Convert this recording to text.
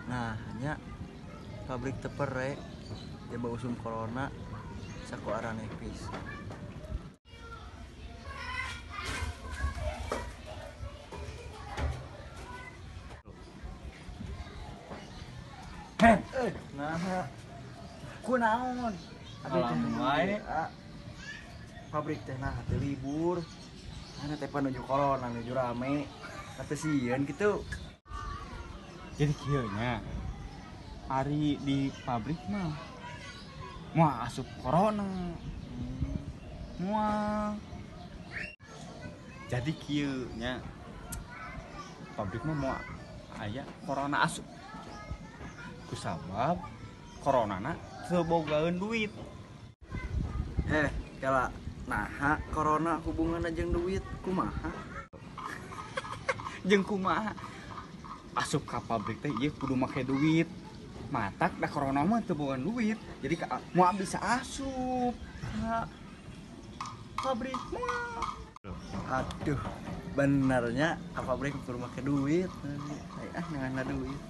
Nah nya pabrik tepere dia bawa usum corona saku arah nepis. Nah kunaon abdi teh wae. pabrik teh nah teu libur ana teh panuju corona nuju rame tapi sieun gitu. Jadi kieu nya ari di pabrik mah moal asup corona. Moal. Jadi kieu nya pabrik mah moal aya corona asup. Kusabab coronana teu bogaeun duit. Kala naha corona hubunganna jeung duit kumaha? Jeung kumaha asup ka pabrik teh ieu kudu make duit. Matak da corona mah teu boga duit. Jadi moal bisa asup ka pabrik mah. Aduh, benernya ka pabrik kudu make duit. Nenganna duit.